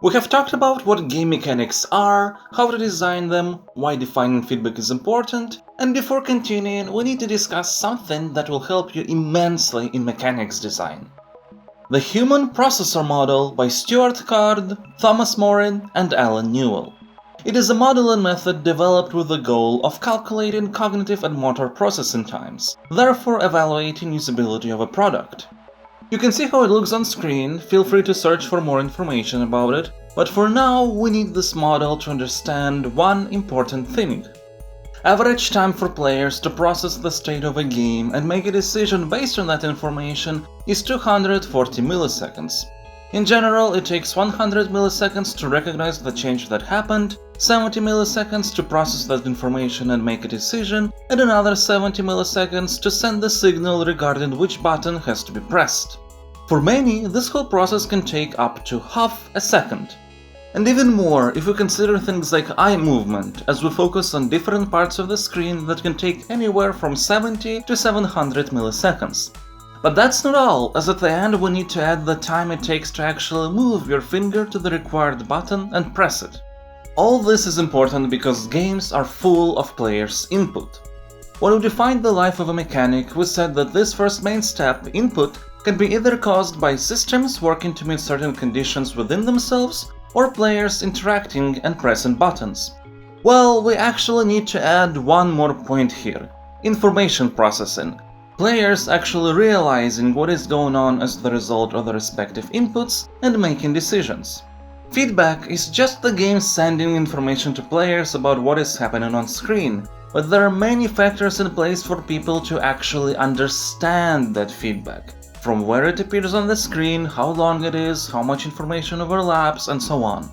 We have talked about what game mechanics are, how to design them, why defining feedback is important, and before continuing, we need to discuss something that will help you immensely in mechanics design. The Human Processor Model by Stuart Card, Thomas Morin, and Alan Newell. It is a model and method developed with the goal of calculating cognitive and motor processing times, therefore evaluating usability of a product. You can see how it looks on screen, feel free to search for more information about it, but for now we need this model to understand one important thing. Average time for players to process the state of a game and make a decision based on that information is 240 milliseconds. In general, it takes 100 milliseconds to recognize the change that happened, 70 milliseconds to process that information and make a decision, and another 70 milliseconds to send the signal regarding which button has to be pressed. For many, this whole process can take up to half a second. And even more if we consider things like eye movement, as we focus on different parts of the screen that can take anywhere from 70 to 700 milliseconds. But that's not all, as at the end we need to add the time it takes to actually move your finger to the required button and press it. All this is important because games are full of players' input. When we defined the life of a mechanic, we said that this first main step, input, can be either caused by systems working to meet certain conditions within themselves, or players interacting and pressing buttons. Well, we actually need to add one more point here: information processing. Players actually realizing what is going on as the result of the respective inputs and making decisions. Feedback is just the game sending information to players about what is happening on screen, but there are many factors in place for people to actually understand that feedback. From where it appears on the screen, how long it is, how much information overlaps, and so on.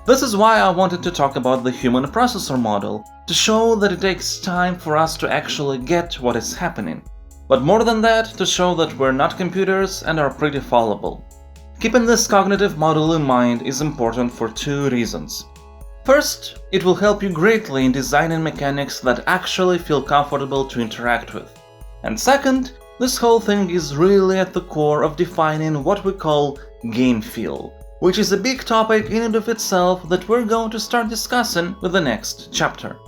This is why I wanted to talk about the Human Processor Model, to show that it takes time for us to actually get what is happening. But more than that, to show that we're not computers and are pretty fallible. Keeping this cognitive model in mind is important for two reasons. First, it will help you greatly in designing mechanics that actually feel comfortable to interact with. And second, this whole thing is really at the core of defining what we call game feel, which is a big topic in and of itself that we're going to start discussing with the next chapter.